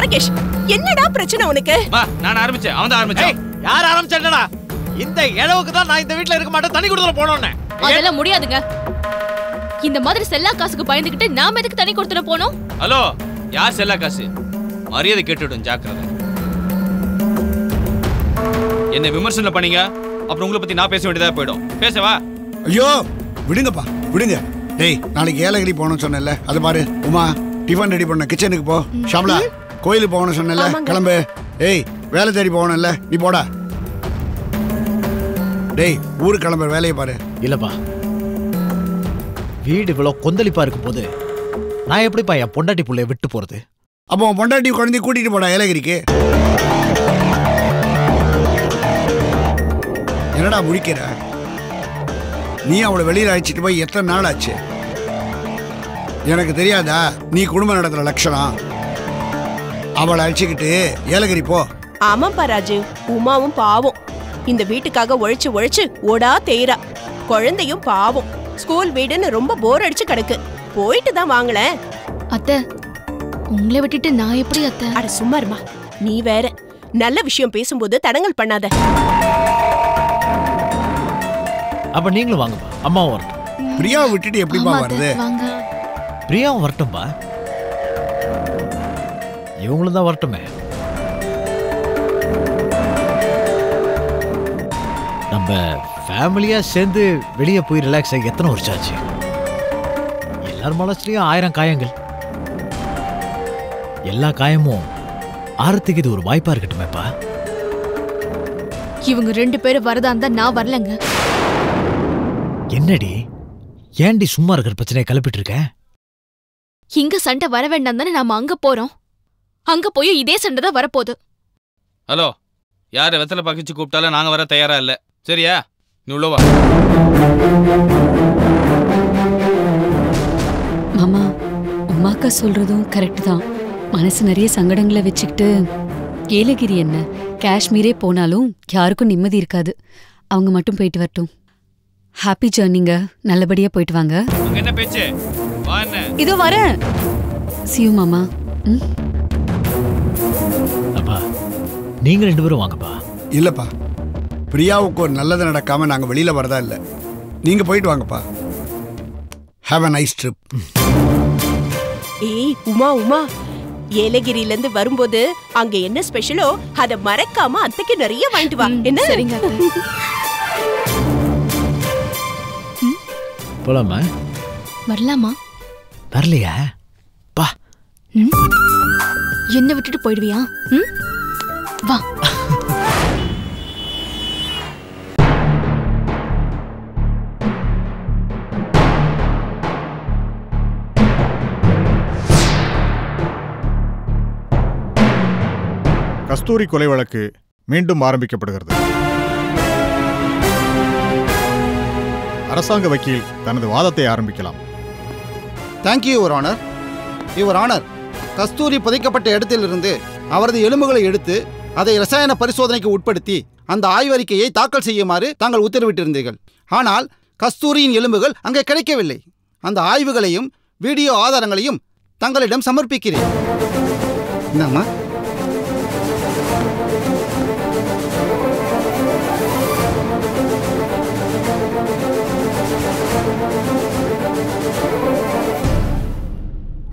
ராகேஷ், என்னடா பிரச்சனை உனக்கு? நான் ஆரம்பிச்சேன், அவன் தான் ஆரம்பிச்சான். யார் ஆரம்பிச்சேன்டா? இந்த இளவுக்கு தான் நான் இந்த வீட்ல இருக்க மாட்டேன், தனி கொடுத்துல போனோம்னே. அதெல்லாம் முடியாதுங்க. இந்த மாதிரி செல்லா காசுக்கு பயந்துகிட்டு நாம எதுக்கு தனி கொடுத்துல போனோம்? ஹலோ, யார் செல்லா காசு? மரியாதை கேட்டுடும், ஜாக்கிரதை. என்ன விமர்சனம் பண்ணீங்க, அப்புறம் உங்களை பத்தி நான் பேச வேண்டியதா போயிடும். பேசவா? ஐயோ விடுங்கப்பா விடுங்க. டேய், நாளைக்கு ஏலகிரி போகணும்னு சொன்னேன்ல, அது பாரு. உமா, டிஃபன் ரெடி பண்ண, கிச்சனுக்கு போ. ஷாம்லா, கோயிலுக்கு போகணும்னு சொன்னேன்ல, கிளம்பு. ஏய், வேலை தேடி போகணும்ல, நீ போடா. டேய், ஊருக்கு கிளம்புற வேலையை பாரு. இல்லப்பா, வீடு இவ்வளவு கொந்தளிப்பா இருக்கும் போது நான் எப்படிப்பா என் பொண்டாட்டி புள்ளைய விட்டு போறது? அப்போ உன் பொண்டாட்டி குழந்தைய கூட்டிட்டு போடா ஏலகிரிக்கு. என்னடா முடிக்கிற? நீ அவளை வெளியில் அழைச்சிட்டு போய் எத்தனை நாள் ஆச்சு? எனக்கு தெரியாதா நீ குடும்பம் நடத்துற லட்சணம்? அவளை அழைச்சிக்கிட்டு ஏலகிரி போ. ஆமாப்பா ராஜு, உமாவும் பாவம் இந்த வீட்டுக்காக உழைச்சு உழைச்சு ஓடா தேய்ரா. குழந்தையும் பாவம் ஸ்கூல் வீடுன்னு ரொம்ப போர் அடிச்சு கிடக்கு. போயிட்டு தான் வாங்களேன். அத்தை, உங்களை விட்டுட்டு நான் எப்படி அத்தை? அட சும்மா இருமா, நீ வேற. நல்ல விஷயம் பேசும்போது தடங்கல் பண்ணாத. அப்ப நீங்களும் வாங்கப்பா, அம்மாவும் வரட்டும். பிரியாவை விட்டுட்டு எப்படிப்பா வருது? பிரியாவும் வரட்டும்பா, இவங்களும் தான் வரட்டுமே. நம்ம ஃபேமிலியா சேர்ந்து வெளியே போய் ரிலாக்ஸ் ஆகி எத்தனை வருஷம் ஆச்சு? எல்லார் மனசுலயும் 1000 காயங்கள். எல்லா காயமும் ஆறத்துக்கு இது ஒரு வாய்ப்பா இருக்கட்டுமேப்பா. இவங்க 2 பேரும் வரதா இருந்தா நான் வரலங்க. என்னடி, ஏன்டி சும்மா இருக்கிற பிரச்சனையை கிளப்பிட்டு இருக்க? இங்க சண்டை வர வேண்டாம் தானே நாம அங்க போறோம். அங்க போய் இதே சண்டை தான் வரப்போகுது. ஹலோ, யாரை வெத்தலை பகிச்சு கூப்பிட்டாலும் நாங்க வர தயாரா இல்ல, சரியா? நீ உள்ளவா. மாமா, உமாக்கா சொல்றதும் கரெக்ட் தான். மனசு நிறைய சங்கடங்களை வச்சுக்கிட்டு ஏலகிரி என்ன காஷ்மீரே போனாலும் யாருக்கும் நிம்மதி இருக்காது. அவங்க மட்டும் போயிட்டு வரட்டும். ஹாப்பி ஜர்னிங்க, நல்லபடியா போயிட்டு வாங்க. என்ன பேச்சு? வா. என்ன இதோ வரேன். சியூ மாமா. அப்பா, நீங்க 2 பேரும் வாங்கப்பா. இல்லப்பா, பிரியாவுக்கு ஒரு நல்லது நடக்காம நாங்க வெளியில வரதா இல்ல. நீங்க போயிட்டு வாங்கப்பா. Have a nice trip. ஏய் உமா, உமா, ஏலகிரில இருந்து வரும்போது அங்க என்ன ஸ்பெஷலோ அத மறக்காம அத்தைக்கு நிறைய வாங்கிட்டு வா. என்ன? சரிங்க. போலாமா? வரலாமா? வரலையா? பா. என்ன விட்டுட்டு போயிடுவியா? வா. கஸ்தூரி கொலை வழக்கு மீண்டும் ஆரம்பிக்கப்படுகிறது. அரசாங்க வக்கீல் தனது வாதத்தை ஆரம்பிக்கலாம். Thank you your honour. Your honour, Kasturi புதைக்கப்பட்ட இடத்திலிருந்து அவரது எலும்புகளை எடுத்து அதை ரசாயன பரிசோதனைக்கு உட்படுத்தி அந்த ஆய்வறிக்கையை தாக்கல் செய்யுமாறு தாங்கள் உத்தரவிட்டிருந்தீர்கள். ஆனால் கஸ்தூரியின் எலும்புகள் அங்கே கிடைக்கவில்லை. அந்த ஆய்வுகளையும் வீடியோ ஆதாரங்களையும் தங்களிடம் சமர்ப்பிக்கிறேன். என்னம்மா?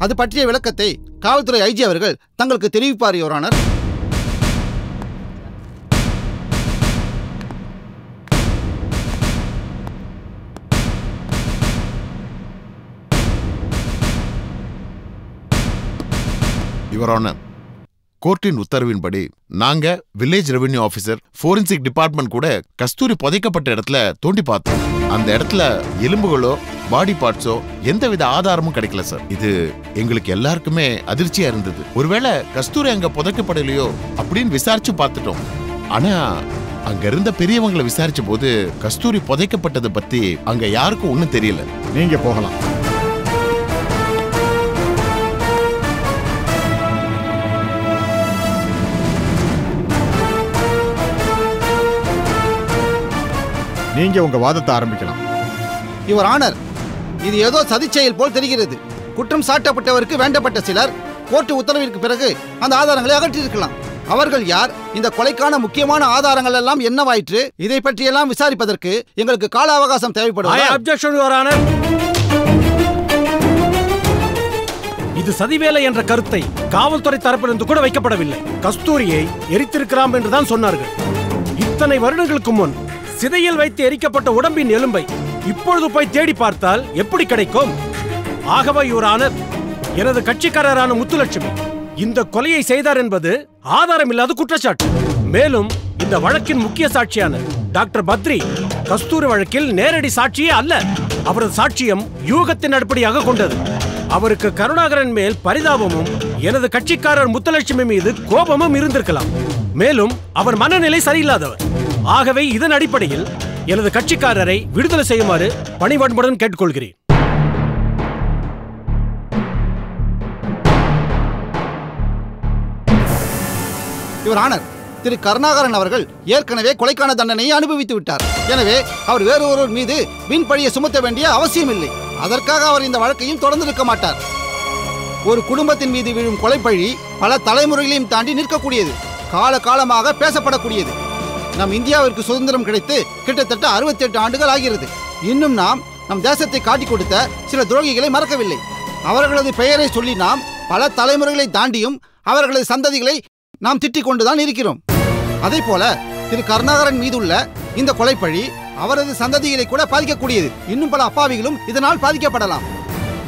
அது பற்றிய விளக்கத்தை காவல்துறை ஐஜி அவர்கள் தங்களுக்கு தெரிவிப்பார் யுவர் ஆனர். யுவர் ஆனர், கோர்ட்டின் உத்தரவின்படி நாங்க village revenue officer, forensic department கூட கஸ்தூரி புதைக்கப்பட்ட இடத்துல தோண்டி பார்த்தோம். அந்த இடத்துல எலும்புகளோ பாடி பார்ட்ஸோ எந்தவித ஆதாரமும் கிடைக்கல சார். இது எங்களுக்கு எல்லாருக்குமே அதிர்ச்சியா இருந்தது. ஒருவேளை கஸ்தூரி அங்க புதைக்கப்படலையோ அப்படின்னு விசாரிச்சு பார்த்துட்டோம். ஆனா அங்க இருந்த பெரியவங்களை விசாரிச்ச போது கஸ்தூரி புதைக்கப்பட்டதை பத்தி அங்க யாருக்கும் ஒன்னும் தெரியல. நீங்க போகலாம். நீங்க உங்க வாதத்தை ஆரம்பிக்கலாம். யுவர் ஆனர், இது ஏதோ சதிச்செயல் போல் தெரிகிறது. குற்றம் சாட்டப்பட்டவருக்கு வேண்டப்பட்ட சிலர் கோர்ட்டு உத்தரவிற்கு பிறகு அந்த ஆதாரங்களை அகற்றியிருக்கலாம். அவர்கள் யார்? இந்த கொலைக்கான முக்கியமான ஆதாரங்கள் எல்லாம் என்னவாயிற்று? இதை பற்றியெல்லாம் விசாரிப்பதற்கு எங்களுக்கு கால அவகாசம் தேவைப்படும். இது சதிவேலை என்ற கருத்தை காவல்துறை தரப்பிலிருந்து கூட வைக்கப்படவில்லை. கஸ்தூரியை எரித்திருக்கலாம் என்றுதான் சொன்னார்கள். இத்தனை வருடங்களுக்கு முன் சிதையில் வைத்து எரிக்கப்பட்ட உடம்பின் எலும்பை இப்பொழுது போய் தேடி பார்த்தால் எப்படி கிடைக்கும்? ஆகவே யுவர் ஆனர், எனது கட்சிக்காரரான முத்துலட்சுமி இந்த கொலையை செய்தார் என்பது ஆதாரமில்லாத குற்றச்சாட்டு. மேலும் இந்த வழக்கின் முக்கிய சாட்சியான டாக்டர் பத்ரி கஸ்தூரி வழக்கில் நேரடி சாட்சியே அல்ல. அவரது சாட்சியம் யூகத்தின் அடிப்படையாக கொண்டது. அவருக்கு கருணாகரன் மேல் பரிதாபமும் எனது கட்சிக்காரர் முத்துலட்சுமி மீது கோபமும் இருந்திருக்கலாம். மேலும் அவர் மனநிலை சரியில்லாதவர். ஆகவே இதன் அடிப்படையில் எனது கட்சிக்காரரை விடுதலை செய்யுமாறு பணிவன்புடன் கேட்டுக்கொள்கிறேன். யுவர் ஆனர், திரு கருணாகரன் அவர்கள் ஏற்கனவே கொலைக்கான தண்டனையை அனுபவித்து விட்டார். எனவே அவர் வேறொருவர் மீது வீண் பழியை சுமத்த வேண்டிய அவசியம் இல்லை. அதற்காக அவர் இந்த வழக்கையும் தொடர்ந்து இருக்க மாட்டார். ஒரு குடும்பத்தின் மீது விழும் கொலைப்பழி பல தலைமுறைகளையும் தாண்டி நிற்கக்கூடியது, காலகாலமாக பேசப்படக்கூடியது. நம் இந்தியாவிற்கு சுதந்திரம் கிடைத்து கிட்டத்தட்ட 68 ஆண்டுகள் ஆகிறது. இன்னும் நாம் நம் தேசத்தை காட்டிக் கொடுத்த சில துரோகிகளை மறக்கவில்லை. அவர்களது பெயரை சொல்லி நாம் பல தலைமுறைகளை தாண்டியும் அவர்களது சந்ததிகளை நாம் திட்டிக் கொண்டுதான் இருக்கிறோம். அதே போல திரு கருணாகரன் மீதுள்ள இந்த கொலைப்பழி அவரது சந்ததிகளை கூட பாதிக்கக்கூடியது. இன்னும் பல அப்பாவிகளும் இதனால் பாதிக்கப்படலாம்.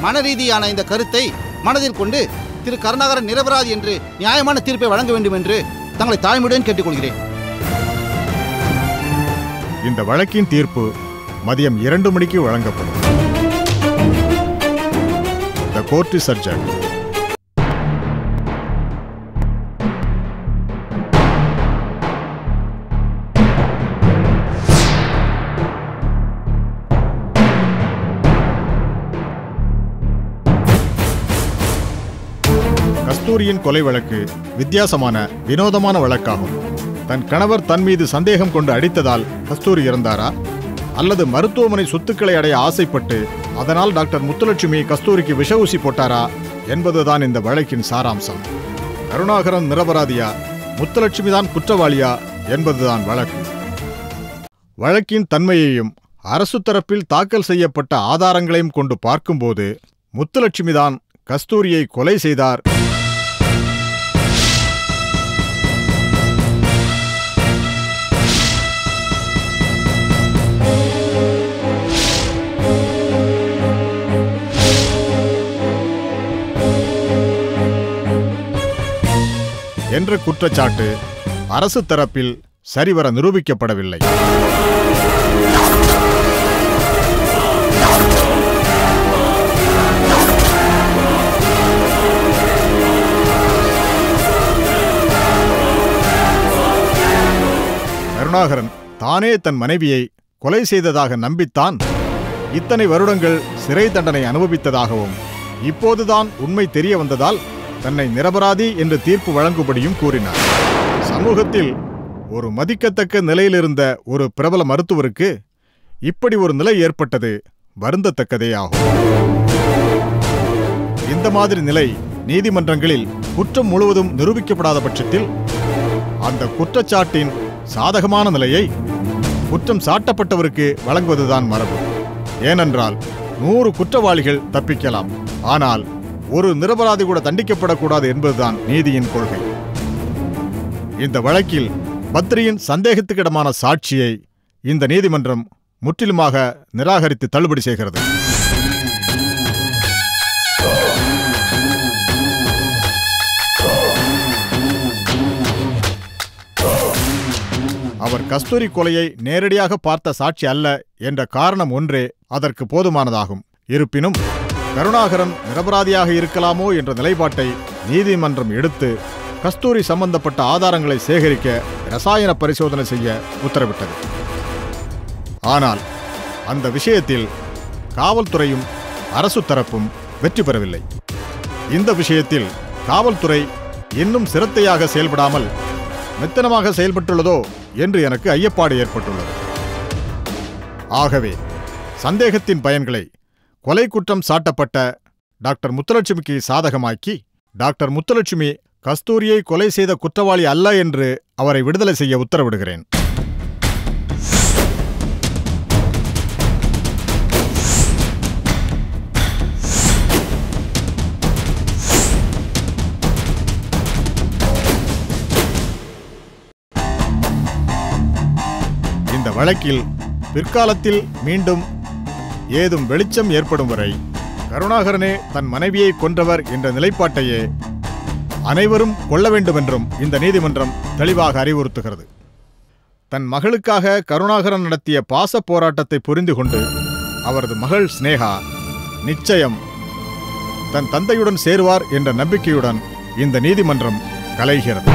மன ரீதியான இந்த கருத்தை மனதில் கொண்டு திரு கருணாகரன் நிரபராதி என்று நியாயமான தீர்ப்பை வழங்க வேண்டும் என்று தங்களை தாழ்மையுடன் கேட்டுக்கொள்கிறேன். இந்த வழக்கின் தீர்ப்பு மதியம் 2 மணிக்கு வழங்கப்படும். The court is adjourned. கஸ்தூரியின் கொலை வழக்கு வித்தியாசமான வினோதமான வழக்காகும். தன் கணவர் தன் மீது சந்தேகம் கொண்டு அடித்ததால் கஸ்தூரி இறந்தாரா, அல்லது மருத்துவமனை சொத்துக்களை அடைய ஆசைப்பட்டு அதனால் டாக்டர் முத்துலட்சுமி கஸ்தூரிக்கு விஷ ஊசி போட்டாரா என்பதுதான் இந்த வழக்கின் சாராம்சம். கருணாகரன் நிரபராதியா, முத்துலட்சுமி தான் குற்றவாளியா என்பதுதான் வழக்கு. வழக்கின் தன்மையையும் அரசு தரப்பில் தாக்கல் செய்யப்பட்ட ஆதாரங்களையும் கொண்டு பார்க்கும்போது முத்துலட்சுமி தான் கஸ்தூரியை கொலை செய்தார் என்ற குற்றச்சாட்டு அரசு தரப்பில் சரிவர நிரூபிக்கப்படவில்லை. கருணாகரன் தானே தன் மனைவியை கொலை செய்ததாக நம்பித்தான் இத்தனை வருடங்கள் சிறை தண்டனை அனுபவித்ததாகவும், இப்போதுதான் உண்மை தெரிய வந்ததால் தன்னை நிரபராதி என்று தீர்ப்பு வழங்கும்படியும் கூறினார். சமூகத்தில் ஒரு மதிக்கத்தக்க நிலையிலிருந்த ஒரு பிரபல மருத்துவருக்கு இப்படி ஒரு நிலை ஏற்பட்டது வருந்தத்தக்கதே ஆகும். இந்த மாதிரி நிலை நீதிமன்றங்களில் குற்றம் முழுவதும் நிரூபிக்கப்படாத பட்சத்தில் அந்த குற்றச்சாட்டின் சாதகமான நிலையை குற்றம் சாட்டப்பட்டவருக்கு வழங்குவதுதான் மரபு. ஏனென்றால் 100 குற்றவாளிகள் தப்பிக்கலாம், ஆனால் ஒரு நிரபராதி கூட தண்டிக்கப்படக்கூடாது என்பதுதான் நீதியின் கொள்கை. இந்த வழக்கில் பத்ரியின் சந்தேகத்துக்கிடமான சாட்சியை இந்த நீதிமன்றம் முற்றிலுமாக நிராகரித்து தள்ளுபடி செய்கிறது. அவர் கஸ்தூரி கொலையை நேரடியாக பார்த்த சாட்சி அல்ல என்ற காரணம் ஒன்றே அதற்கு போதுமானதாகும். இருப்பினும் கருணாகரன் நிரபராதியாக இருக்கலாமோ என்ற நிலைப்பாட்டை நீதிமன்றம் எடுத்து கஸ்தூரி சம்பந்தப்பட்ட ஆதாரங்களை சேகரிக்க ரசாயன பரிசோதனை செய்ய உத்தரவிட்டது. ஆனால் அந்த விஷயத்தில் காவல்துறையும் அரசு தரப்பும் வெற்றி பெறவில்லை. இந்த விஷயத்தில் காவல்துறை இன்னும் சிரத்தையாக செயல்படாமல் மெத்தனமாக செயல்பட்டுள்ளதோ என்று எனக்கு ஐயப்பாடு ஏற்பட்டுள்ளது. ஆகவே சந்தேகத்தின் பயன்களை கொலை குற்றம் சாட்டப்பட்ட டாக்டர் முத்துலட்சுமிக்கு சாதகமாக்கி டாக்டர் முத்துலட்சுமி கஸ்தூரியை கொலை செய்த குற்றவாளி அல்ல என்று அவரை விடுதலை செய்ய உத்தரவிடுகிறேன். இந்த வழக்கில் பிற்காலத்தில் மீண்டும் ஏதும் வெளிச்சம் ஏற்படும் வரை கருணாகரனே தன் மனைவியை கொன்றவர் என்ற நிலைப்பாட்டையே அனைவரும் கொள்ள வேண்டுமென்றும் இந்த நீதிமன்றம் தெளிவாக அறிவுறுத்துகிறது. தன் மகளுக்காக கருணாகரன் நடத்திய பாச போராட்டத்தை புரிந்து கொண்டு அவரது மகள் ஸ்னேகா நிச்சயம் தன் தந்தையுடன் சேருவார் என்ற நம்பிக்கையுடன் இந்த நீதிமன்றம் கலைகிறது.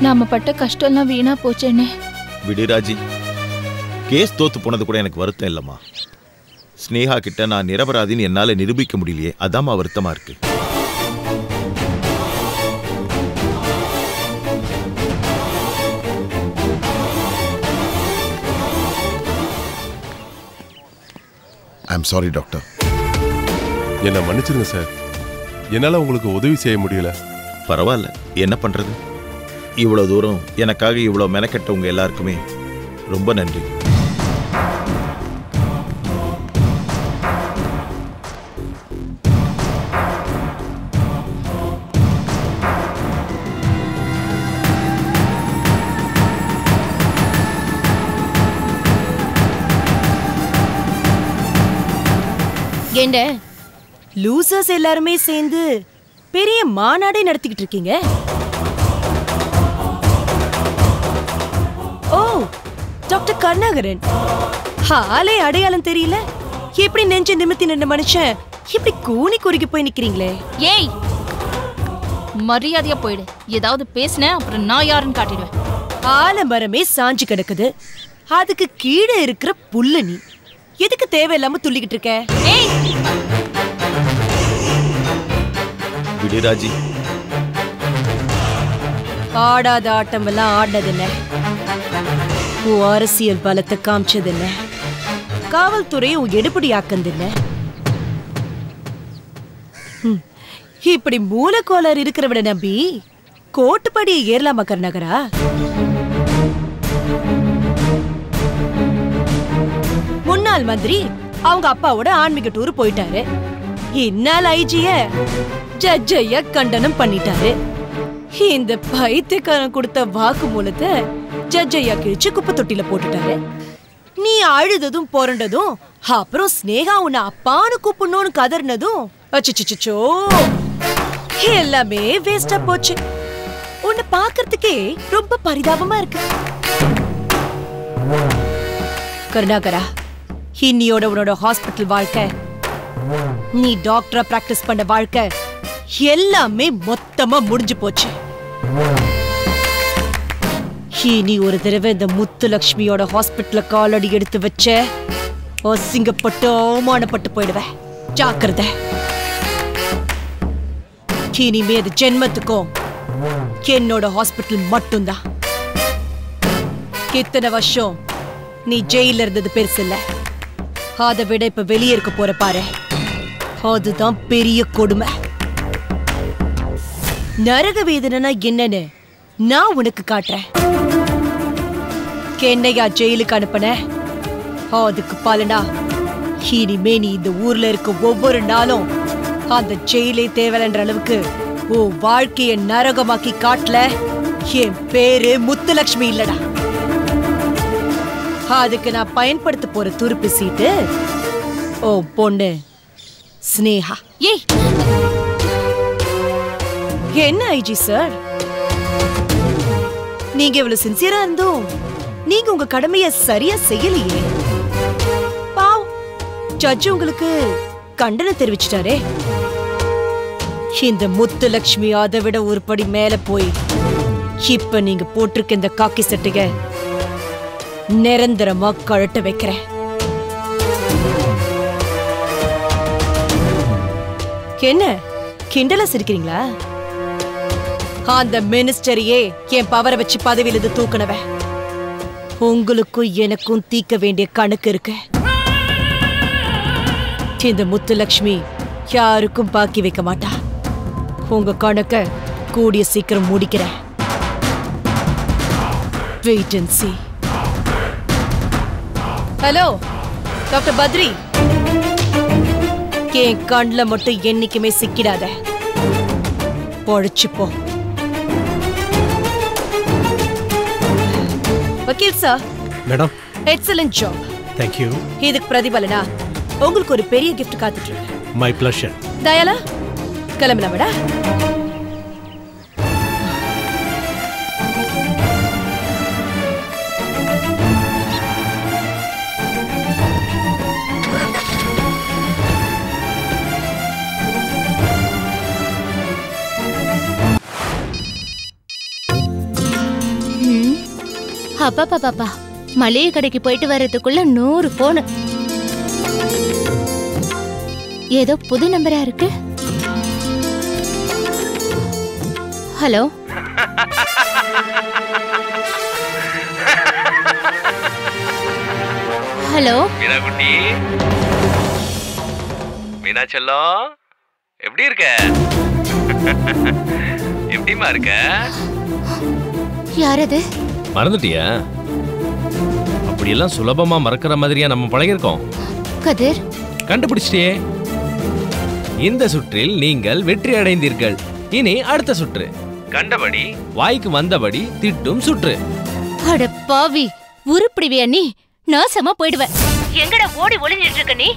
நாம பட்ட கஷ்டம்லாம் வீணா போச்சேன்னே. விடுராஜி, கேஸ் தோத்து போனது கூட எனக்கு வருத்தம் இல்லம்மா. ஸ்னேகா கிட்ட நான் நிரபராதின்னு என்னால நிரூபிக்க முடியலையே, அதாம்மா வருத்தமா இருக்கு. I'm sorry doctor. என்ன மன்னிச்சிருங்க சார், என்னால உங்களுக்கு உதவி செய்ய முடியல. பரவாயில்ல, என்ன பண்றது? இவ்வளவு தூரம் எனக்காக இவ்வளவு மெனக்கெட்டவங்க எல்லாருக்குமே ரொம்ப நன்றி. ஏண்ட லூசர்ஸ் எல்லாருமே சேர்ந்து பெரிய மாநாடே நடத்திக்கிட்டு இருக்கீங்க. ஓ, டாக்டர் கருணாகரன், ஆளே அடையாளம் தெரியல. எப்படி நெஞ்ச நிமித்தி நின்ற மனுஷன் இப்படி கூனி குறுகி போய் நிக்கிறீங்களே. ஏய், மரியாதையா போயிடு. ஏதாவது பேசின அப்புறம் நான் யாருன்னு காட்டிடுவேன். ஆலமரமே சாஞ்சு கிடக்குது, அதுக்கு கீழே இருக்கிற புல்லு நீ. எதுக்கு தேவையில்லாம துள்ளிக்கிட்டு இருக்க? ஏய் விடுராஜி, ஆடாத ஆட்டம் எல்லாம் ஆடினதில்ல, உன் அரசியல் பலத்தை காமிச்சதில்ல, காவல்துறையை உன் எடுபடி ஆக்கந்தில்ல. இப்படி மூலக்கோளாறு இருக்கிறவட நம்பி கோட்டுப்படியை ஏறலாமா கருணாகரா? முன்னாள் மந்திரி அவங்க அப்பாவோட ஆன்மீக டூர் போயிட்டாரு. இந்நாள் ஐஜிய ஜட்ஜையா கண்டனம் பண்ணிட்டாரு. இந்த பைத்தியக்காரன் கொடுத்த வாக்கு மூலத்தை ஜட்ஜையா கிழிச்சு குப்பை தொட்டில போட்டுட்டாரு. நீ அழுததும் புரண்டதும் அப்புறம் ஸ்னேகா உன்னை அப்பான்னு கூப்பிடணும்னு கதறினதும் அச்சோ எல்லாமே வேஸ்டா போச்சு. உன்னை பாக்குறதுக்கே ரொம்ப பரிதாபமா இருக்கு கருணாகரா. இன்னியோட உன்னோட ஹாஸ்பிட்டல் வாழ்க்கை, நீ டாக்டரா பிராக்டிஸ் பண்ண வாழ்க்கை எல்லாமே மொத்தமா முடிஞ்சு போச்சு. நீ ஒரு தடவை இந்த முத்துலட்சுமியோட ஹாஸ்பிட்டல காலடி எடுத்து வச்ச அசிங்கப்பட்டு அவமானப்பட்டு போயிடுவ. ஜாக்கிரதை. இனிமே அது ஜென்மத்துக்கும் என்னோட ஹாஸ்பிட்டல் மட்டும்தான். இத்தனை வருஷம் நீ ஜெயில இருந்தது பெருசு இல்ல, அதை விட இப்ப வெளியே இருக்க போற பாரு, அதுதான் பெரிய கொடுமை. நரக வேதனைனா என்னன்னு நான் உனக்கு காட்டுறேன். என்னையா ஜெயிலுக்கு அனுப்பின, அதுக்கு பலனா இனிமே நீ இந்த ஊர்ல இருக்க ஒவ்வொரு நாளும் அந்த ஜெயிலே தேவைன்ற அளவுக்கு உன் வாழ்க்கைய நரகமாக்கி காட்டல என் பேரு முத்துலட்சுமி இல்லடா. அதுக்கு நான் பயன்படுத்த போற துருப்பு சீட்டு ஓ பொண்ணு ஸ்னேகா. ஏய், என்ன ஐஜி சார், நீங்க இவ்வளவு சின்சியரா இருந்தோம் நீங்க உங்க கடமைய சரியா செய்யலையே. பாவம், ஜட்ஜ் உங்களுக்கு கண்டனம் தெரிவிச்சிட்டாரே. இந்த முத்துலட்சுமி அதை விட ஒரு படி மேல போய் இப்ப நீங்க போட்டிருக்க இந்த காக்கி சட்டைக நிரந்தரமா கழட்ட வைக்கிறேன். என்ன கிண்டலா சிரிக்கிறீங்களா? அந்த மினிஸ்டரையே என் பவரை வச்சு பதவியிலிருந்து தூக்கணவ. உங்களுக்கும் எனக்கும் தீர்க்க வேண்டிய கணக்கு இருக்கு. இந்த முத்துலட்சுமி யாருக்கும் பாக்கி வைக்க மாட்டா. உங்க கணக்க கூடிய சீக்கிரம் முடிக்கிறேன். Wait and see. Hello doctor Badri, என் கண்ல மட்டும் என்னைக்குமே சிக்கிடாத. பொழைச்சுப்போ. வக்கீல் sir. Madam. Excellent job. Thank you. இதுக்கு பிரதிபலனா உங்களுக்கு ஒரு பெரிய கிஃப்ட் காத்துட்டு இருக்கு. My pleasure. தயாலா கிளம்பலாமடா. அப்பா பாப்பா மளிகை கடைக்கு போயிட்டு வர்றதுக்குள்ள 100 போன். ஏதோ புது நம்பரா இருக்கு. ஹலோ. ஹலோ மீனா குட்டி. மீனா செல்லம், எப்படி இருக்க? எப்படிமா இருக்க? யாரது? மறந்துட்டியா? அப்படியெல்லாம் சுலபமா மறக்கிற மாதிரியா நம்ம பழகிருக்கோம். கதிர், கண்டுபிடிச்சிட்டியே. இந்த சுற்றில் நீங்கள் வெற்றி அடைந்தீர்கள். இனி அடுத்த சுற்று. கண்டபடி வாய்க்கு வந்தபடி திட்டும் சுற்று. அட பாவி, உருப்பிடுவியா நீ? நாசமா போயிடுவேன். எங்கடா ஓடி ஒளிஞ்சிட்டு இருக்க நீ?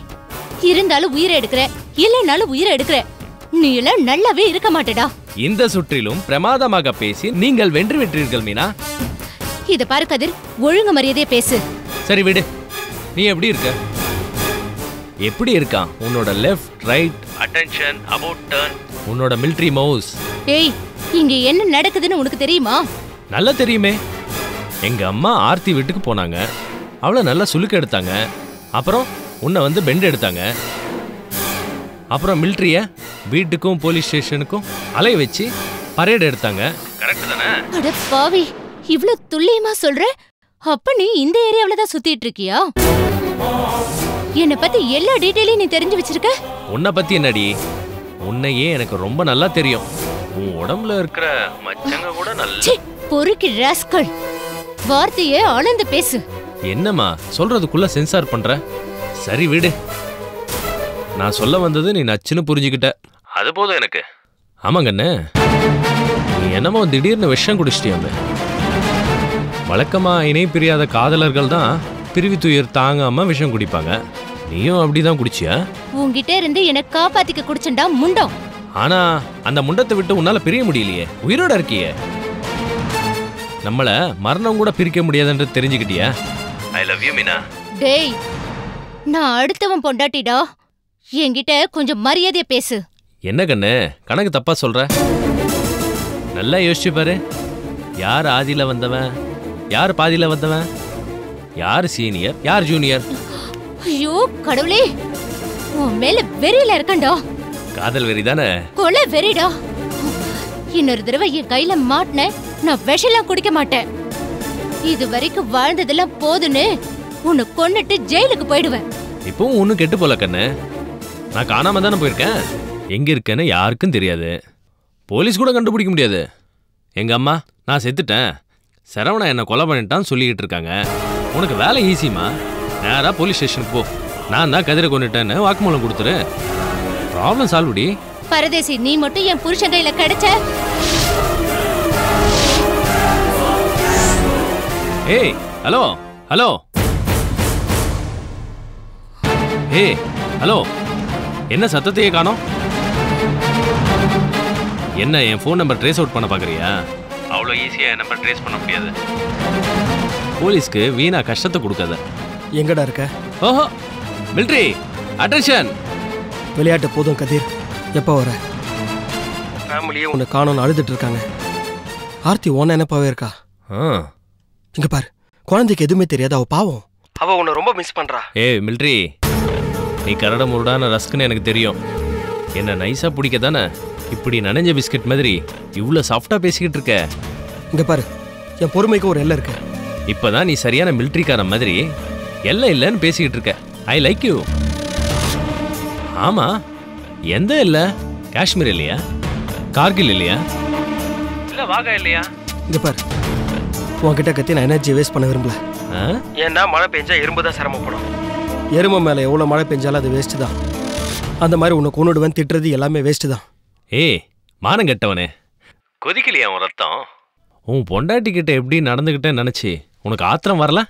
இருந்தாலும் உயிரை எடுக்கிற, இல்லைனாலும் உயிரை எடுக்கிற. நீ எல்லாம் நல்லாவே இருக்க மாட்டேடா. இந்த சுற்றிலும் பிரமாதமாக பேசி நீங்கள் வென்று விட்டீர்கள் மீனா. இத பாரு கதிர், ஒழுங்கு மரியாதையா பேசு. சரி விடு. நீ எப்படி இருக்க? எப்படி இருக்கான் உன்னோட left right attention about turn, உன்னோட மிலிட்டரி மவுஸ்? ஏய், இங்க என்ன நடக்குதுன்னு உனக்கு தெரியுமா? நல்லா தெரியுமே. எங்க அம்மா ஆர்த்தி வீட்டுக்கு போனாங்க. அவளை நல்லா சுலுக்கு எடுத்தாங்க. அப்புறம் உன்னை வந்து பெண்ட் எடுத்தாங்க. அப்புறம் மிலிட்டரிய வீட்டுக்கும் போலீஸ் ஸ்டேஷனுக்கும் அலைய வச்சு பரேட் எடுத்தாங்க. கரெக்ட் தானே? அட பாவி, இவ்ளோ துல்லியமா சொல்ற? அப்ப நீ இந்த ஏரியாவுல தான் சுத்திட்டு இருக்கியா? என்ன பத்தி எல்லா டீடைலையும் நீ தெரிஞ்சு வச்சிருக்க? உன்னை பத்தி என்னடி? உன்னையே எனக்கு ரொம்ப நல்லா தெரியும். உன் உடம்புல இருக்கிற மச்சங்க கூட நல்லா. பொறுக்கி ராஸ்கல், வார்த்தையே ஆனந்த பேசு. என்னம்மா சொல்றதுக்குள்ள சென்சார் பண்ற? சரி விடு. நான் சொல்ல வந்தது நீ நச்சுன்னு புரிஞ்சுக்கிட்ட. அது போதும் எனக்கு. ஆமாங்கண்ணே, நீ என்னமோ திடீர்னு விஷம் குடிச்சிட்டியாமே. வழக்கமா இணை பிரியாத காதலர்கள் தான் பிரிவி துயர் தாங்காம விஷம் குடிப்பாங்க. நீயும் அப்படிதான் குடிச்சியா? உன்கிட்ட இருந்து என்ன காப்பாத்திக்க குடிச்சண்டா முண்டம். ஆனா அந்த முண்டத்தை விட்டு உன்னால பிரிய முடியலையே. உயிரோட இருக்கியே. நம்மள மரணம் கூட பிரிக்க முடியாதுன்னு தெரிஞ்சுக்கிட்டியா? I love you Meena. டேய், நான் அடுத்தவன் பொண்டாட்டிடா. என்கிட்ட கொஞ்சம் மரியாதையா பேசு. என்ன கண்ணு கணக்கு தப்பா சொல்ற? நல்லா யோசிச்சு பாரு. யார் ஆதியில வந்தவன், யார் பாதியில வந்தவன், யார் சீனியர், யார் ஜூனியர்? ஐயோ கடவுளே, உன் மேல வெறியில இருக்கண்டா. காதல் வெறி தானே? கொலை வெறிடா. இன்னொரு தடவை என் கையில மாட்டின, நான் விஷெல்லாம் குடிக்க மாட்டேன். இது வரைக்கும் வாழ்ந்ததெல்லாம் போதுன்னு உன்னை கொன்னுட்டு ஜெயிலுக்கு போயிடுவேன். இப்பவும் ஒன்னும் கெட்டு போல கண்ணு. நான் காணாம தானே போயிருக்கேன். எங்க இருக்கேன்னு யாருக்கும் தெரியாது. போலீஸ் கூட கண்டுபிடிக்க முடியாது. எங்க அம்மா நான் செத்துட்டேன், சரவணா என்ன கொலை பண்ணிட்டான்னு சொல்லிக்கிட்டு இருக்காங்க. உனக்கு வேலை ஈஸிமா. நேரா போலீஸ் ஸ்டேஷனுக்கு போ. நான் தான் கதிரை கொண்டுட்டேன்னு வாக்குமூலம் கொடுத்துரு. ப்ராப்ளம் சால்வ்டி. பரதேசி, நீ மட்டும் என் புருஷன் கையில கிடைச்ச. ஏய் ஹலோ ஹலோ. ஏய் ஹலோ, என்ன சத்தத்தையே காணோம்? என்ன என் ஃபோன் நம்பர் ட்ரேஸ் அவுட் பண்ண பார்க்குறியா? அவ்வளோ ஈஸியாக என் நம்பர் ட்ரேஸ் பண்ண முடியாது. போலீஸ்க்கு வீணா கஷ்டத்தை கொடுக்காத. எங்கடா இருக்க? ஓஹோ, மிலிட்ரி அட்டென்ஷன். விளையாட்டு போதும் கதிர், எப்போ வர? ஃபேமிலியே உன்னை காணோன்னு அழுதுட்டு இருக்காங்க. ஆர்த்தி உன்ன என்னப்பாவே இருக்கா? இங்க பாரு, குழந்தைக்கு எதுவுமே தெரியாது, அவ பாவம். அவ உன்னை ரொம்ப மிஸ் பண்றா. ஏய் மில்ட்ரி, நீ கரட முருடான ரஸ்க்குன்னு எனக்கு தெரியும். என்ன நைஸா பிடிக்க தானே இப்படி நனைஞ்ச பிஸ்கட் மாதிரி இவ்வளோ சாஃப்டா பேசிக்கிட்டு இருக்க. இங்க பாரு, என் பொறுமைக்கு ஒரு எல்லை இருக்கு. இப்பதான் நீ சரியான மிலிட்ரிக்கார மாதிரி எல்லாம் இல்லைன்னு பேசிக்கிட்டு இருக்க. I like you. ஆமா, எந்த இல்லை? காஷ்மீர் இல்லையா? கார்கில் இல்லையா? இல்ல வாகா இல்லையா? இங்க பாரு, உன்கிட்ட கத்தி நான் எனர்ஜி வேஸ்ட் பண்ண விரும்பல. ஏன்னா மழை பெஞ்சா எறும்பு தான் சிரமப்படும். எறும்பு மேல எவ்வளவு மழை பெஞ்சாலும் அது வேஸ்ட் தான். அந்த மாதிரி உன்னை கொண்டுடுவேன், திட்டுறது எல்லாமே வேஸ்ட் தான். ஏய் மானம் கெட்டவனே, கொதிக்கலையா உன் ரத்தம்? உன் பொண்டாட்டி கிட்ட எப்படி நடந்துகிட்டேன்னு நினைச்சு உனக்கு ஆத்திரம் வரல?